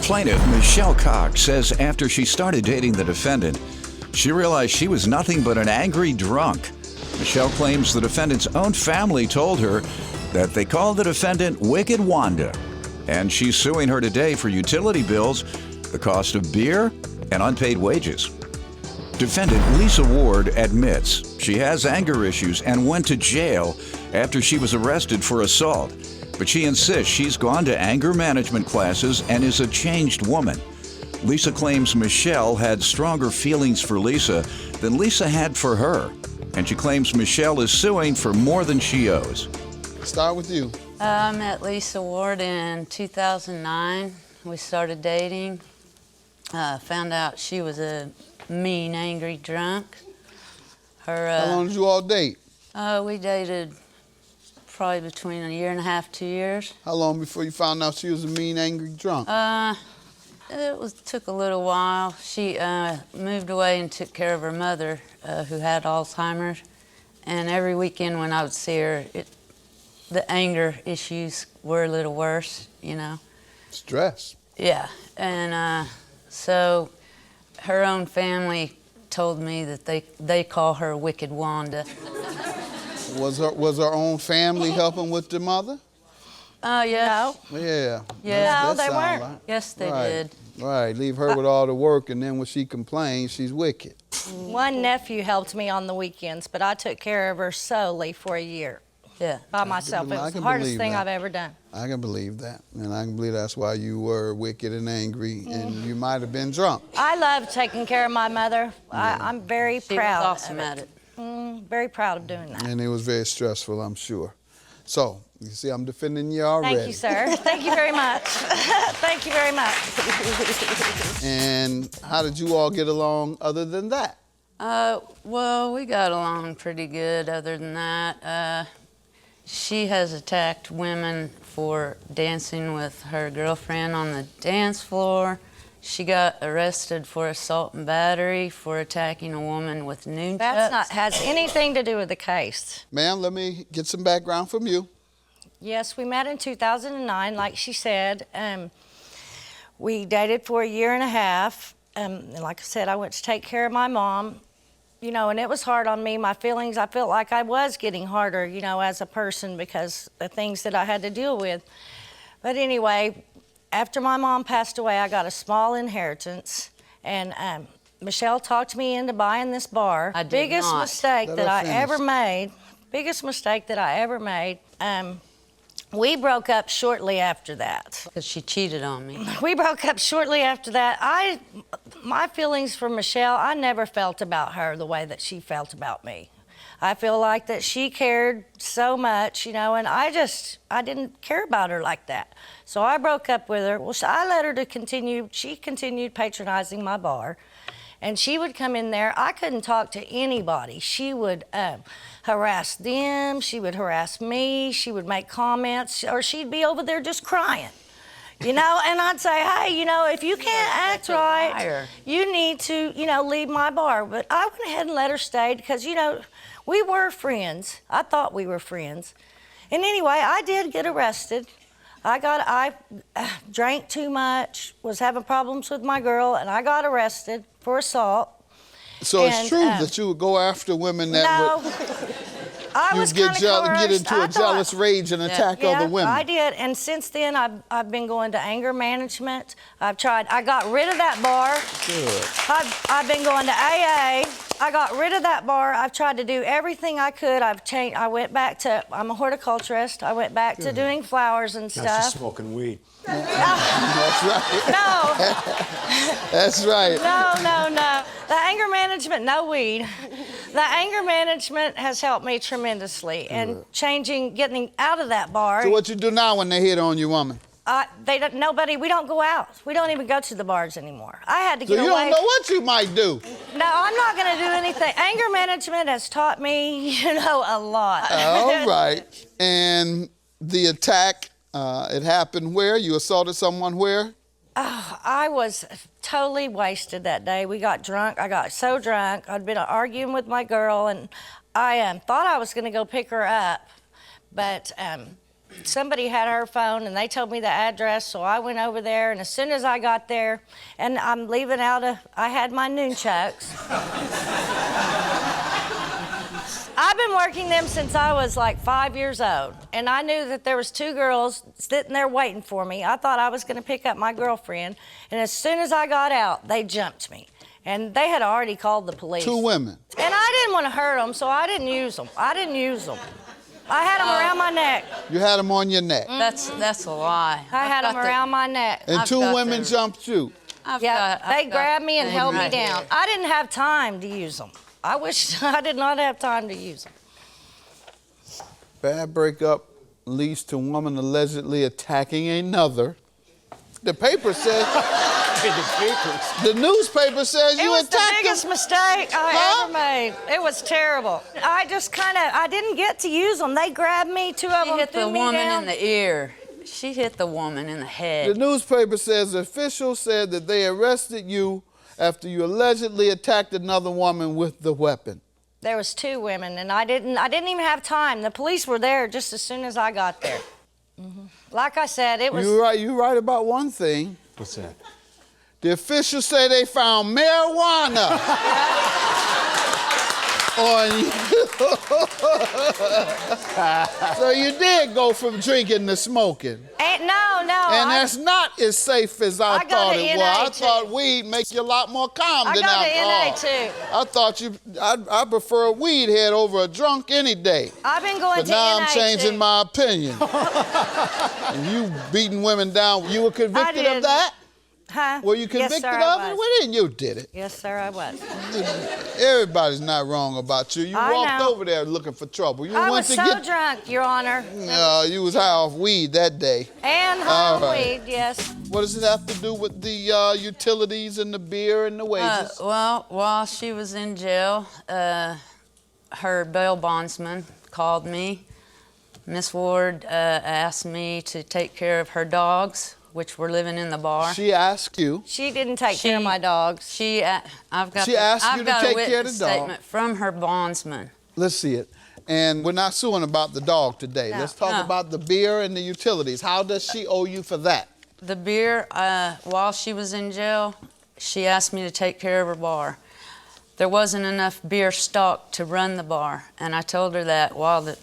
Plaintiff Michelle Cox says after she started dating the defendant, she realized she was nothing but an angry drunk. Michelle claims the defendant's own family told her that they called the defendant Wicked Wanda, and she's suing her today for utility bills, the cost of beer, and unpaid wages. Defendant Lisa Ward admits she has anger issues and went to jail after she was arrested for assault, but she insists she's gone to anger management classes and is a changed woman. Lisa claims Michelle had stronger feelings for Lisa than Lisa had for her, and she claims Michelle is suing for more than she owes. Start with you. I met Lisa Ward in 2009. We started dating. Found out she was a mean, angry drunk. How long did you all date? We dated probably between a year and a half, 2 years. How long before you found out she was a mean, angry drunk? Took a little while. She moved away and took care of her mother, who had Alzheimer's. And every weekend when I would see her, the anger issues were a little worse, you know. Stress. Yeah, and so her own family told me that they call her Wicked Wanda. Was her own family helping with the mother? Yeah. No. Yeah. Yeah. No, they weren't. Right. Yes, they did. Right, leave her with all the work, and then when she complains, she's wicked. One nephew helped me on the weekends, but I took care of her solely for a year. Yeah. By myself. It was the hardest thing I've ever done. I can believe that. And I can believe that's why you were wicked and angry, and you might have been drunk. I love taking care of my mother. Yeah. I'm very She proud was awesome of at it. Very proud of doing that. And it was very stressful, I'm sure. So, you see, I'm defending you already. Thank you, sir. Thank you very much. Thank you very much. And how did you all get along other than that? Well, we got along pretty good other than that. She has attacked women for dancing with her girlfriend on the dance floor. She got arrested for assault and battery for attacking a woman with nunchucks. That's not has anything to do with the case. Ma'am, let me get some background from you. Yes, we met in 2009, like she said. We dated for a year and a half. And like I said, I went to take care of my mom. You know, and it was hard on me. My feelings, I felt like I was getting harder, you know, as a person because the things that I had to deal with. But anyway, after my mom passed away, I got a small inheritance. And Michelle talked me into buying this bar. I did biggest not. mistake Let that her I finish. ever made. Biggest mistake that I ever made. We broke up shortly after that. Because she cheated on me. We broke up shortly after that. My feelings for Michelle, I never felt about her the way that she felt about me. I feel like that she cared so much, you know, and I didn't care about her like that. So I broke up with her. Well, I let her to continue. She continued patronizing my bar. And she would come in there. I couldn't talk to anybody. She would harass them. She would harass me. She would make comments, or she'd be over there just crying, you know. And I'd say, hey, you know, if you can't act right, you need to, you know, leave my bar. But I went ahead and let her stay because, you know, we were friends. I thought we were friends. And anyway, I did get arrested. I drank too much, was having problems with my girl, and I got arrested for assault. So it's true that you would go after women that would get into a jealous rage and attack other women. I did, and since then I've been going to anger management. I got rid of that bar. Good. I've been going to AA. I got rid of that bar. I've tried to do everything I could. I've changed. I went back to, I'm a horticulturist. I went back to doing flowers and stuff. Now she's smoking weed. That's right. No. That's right. No. The anger management, no weed. The anger management has helped me tremendously. And getting out of that bar. So what you do now when they hit on you, woman? We don't go out. We don't even go to the bars anymore. I had to get away. So you don't know what you might do. No, I'm not going to do anything. Anger management has taught me, you know, a lot. All right. And the attack, it happened where? You assaulted someone where? Oh, I was totally wasted that day. We got drunk. I got so drunk. I'd been arguing with my girl, and I thought I was going to go pick her up, but somebody had her phone and they told me the address, so I went over there, and as soon as I got there, and I'm leaving I had my nunchucks. I've been working them since I was like 5 years old, and I knew that there was 2 girls sitting there waiting for me. I thought I was going to pick up my girlfriend, and as soon as I got out, they jumped me, and they had already called the police. 2 women. And I didn't want to hurt them, so I didn't use them. I had them around my neck. You had them on your neck. That's a lie. I had them around my neck. And 2 women jumped you. They grabbed me and held me down. I didn't have time to use them. I wish I did not have time to use them. Bad breakup leads to woman allegedly attacking another. The paper says... The newspaper says you attacked It was the biggest mistake I ever made. It was terrible. I just I didn't get to use them. They grabbed me, 2 of them She hit the threw me woman down. in the ear. She hit the woman in the head. The newspaper says officials said that they arrested you after you allegedly attacked another woman with the weapon. There was 2 women, and I didn't even have time. The police were there just as soon as I got there. Like I said, it was... You're right about one thing. What's that? The officials say they found marijuana on you. So you did go from drinking to smoking. No. And that's not as safe as I thought it was. I too. thought weed make you a lot more calm than alcohol. I go to NA too. I thought I prefer a weed head over a drunk any day. I've been going But to now NA I'm changing too. my opinion. And you beating women down. You were convicted of that? Huh? Were you convicted yes, sir, of I it? was. Well, then you did it. Yes, sir, I was. Everybody's not wrong about you. You walked over there looking for trouble. You I went was to so drunk, Your Honor. You was high off weed that day. And high on weed, yes. What does it have to do with the utilities and the beer and the wages? Well, while she was in jail, her bail bondsman called me. Miss Ward asked me to take care of her dogs, which were living in the bar. She asked you. She didn't take care of my dogs. She asked you to take care of the dog. Statement from her bondsman. Let's see it. And we're not suing about the dog today. No. Let's talk about the beer and the utilities. How does she owe you for that? The beer, while she was in jail, she asked me to take care of her bar. There wasn't enough beer stock to run the bar, and I told her that while the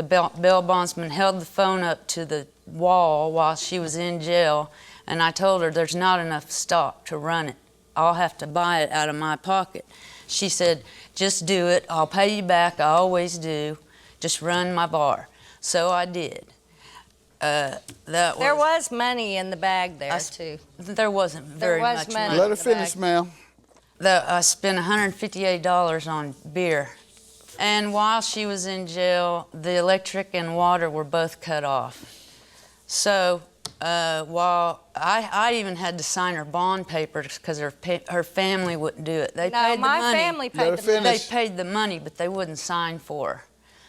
bail bondsman held the phone up to the wall while she was in jail, and I told her there's not enough stock to run it. I'll have to buy it out of my pocket. She said, just do it. I'll pay you back. I always do. Just run my bar. So I did. There was money in the bag there, too. There wasn't very much money. Let her finish, ma'am. I spent $158 on beer. And while she was in jail, the electric and water were both cut off. So while I even had to sign her bond papers because her family wouldn't do it. They paid the money. my family paid the money. They paid the money, but they wouldn't sign for her.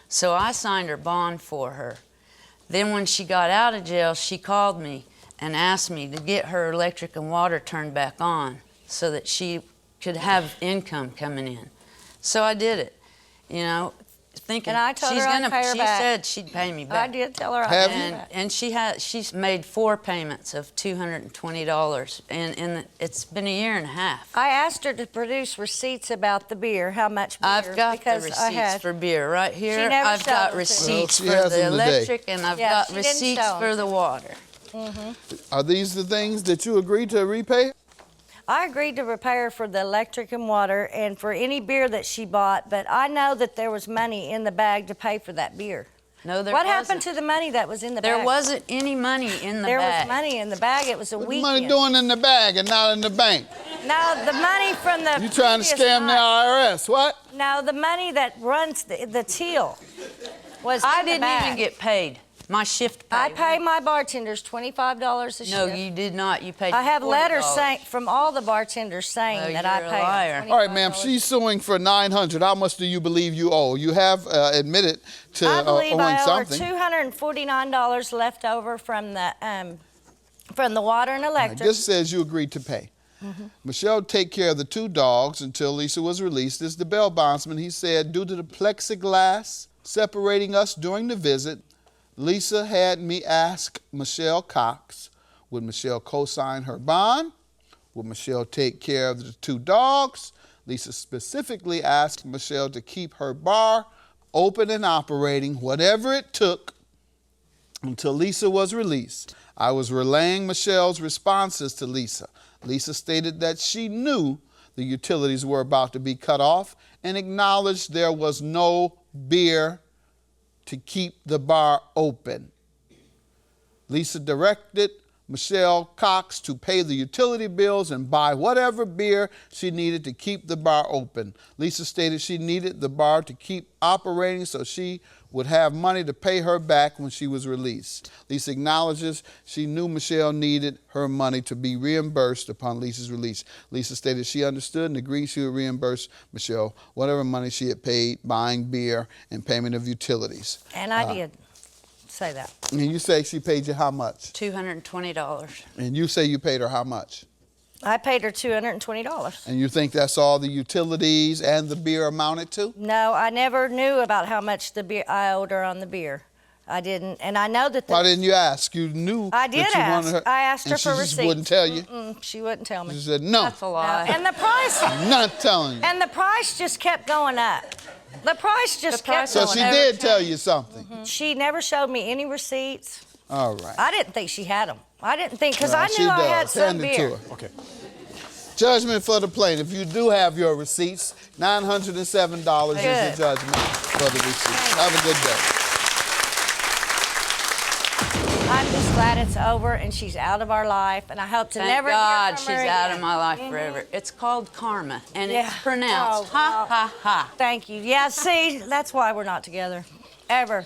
So I signed her bond for her. Then when she got out of jail, she called me and asked me to get her electric and water turned back on so that she could have income coming in. So I did it, you know, thinking and I told her I'd pay her she back. said she'd pay me back. I did tell her I'd pay her back. And she's made 4 payments of $220, and it's been a year and a half. I asked her to produce receipts about the beer, how much beer. I've got the because receipts for beer right here. She never I've showed got them to me. receipts Well, she for has the them today. electric, and I've Yeah, got she didn't receipts show 'em. for the water. Are these the things that you agreed to repay? I agreed to repay her for the electric and water and for any beer that she bought, but I know that there was money in the bag to pay for that beer. No, there What wasn't. happened to the money that was in the There bag? wasn't any money in the There bag. was money in the bag. It was a What's the weekend. money doing in the bag and not in the bank? No, the money from the You trying to previous scam the night. IRS, what? No, the money that runs the till was I in the didn't bag. even get paid. My shift pay. I pay my bartenders $25 a shift. No, you did not. You paid I have $40. letters from all the bartenders saying Oh, that I you're a pay them liar. All right, ma'am, $25. she's suing for $900. How much do you believe you owe? You have admitted to I believe owing I owe her something. $249 left over from the water and electric. This says you agreed to pay. Michelle take care of the 2 dogs until Lisa was released. As the bail bondsman, he said, due to the plexiglass separating us during the visit, Lisa had me ask Michelle Cox, would Michelle co-sign her bond? Would Michelle take care of the 2 dogs? Lisa specifically asked Michelle to keep her bar open and operating, whatever it took, until Lisa was released. I was relaying Michelle's responses to Lisa. Lisa stated that she knew the utilities were about to be cut off and acknowledged there was no beer to keep the bar open. Lisa directed Michelle Cox to pay the utility bills and buy whatever beer she needed to keep the bar open. Lisa stated she needed the bar to keep operating so she would have money to pay her back when she was released. Lisa acknowledges she knew Michelle needed her money to be reimbursed upon Lisa's release. Lisa stated she understood and agreed she would reimburse Michelle whatever money she had paid buying beer and payment of utilities. And I did say that. And you say she paid you how much? $220. And you say you paid her how much? I paid her $220. And you think that's all the utilities and the beer amounted to? No, I never knew about how much the beer I owed her on the beer. I didn't, and I know that. Why didn't you ask? You knew. I did that you ask. wanted her, I asked her and for she just receipts. wouldn't tell you. She wouldn't tell me. She said no. That's a lie. And the price. Not telling you. And the price just kept going up. The price just kept So going she up. did tell you something. She never showed me any receipts. All right. I didn't think she had them. I didn't think, because Well, I she knew I had does. some Hand it beer. to her. Okay. Judgment for the plaintiff. You do have your receipts. $907 is Good. your judgment for the receipts. Have a good day. I'm just glad it's over and she's out of our life, and I hope to Thank never God hear she's from her out again. of my life forever. It's called karma, and Yeah. it's pronounced Oh, ha, wow. ha, ha. Thank you. Yeah, see, that's why we're not together. Ever.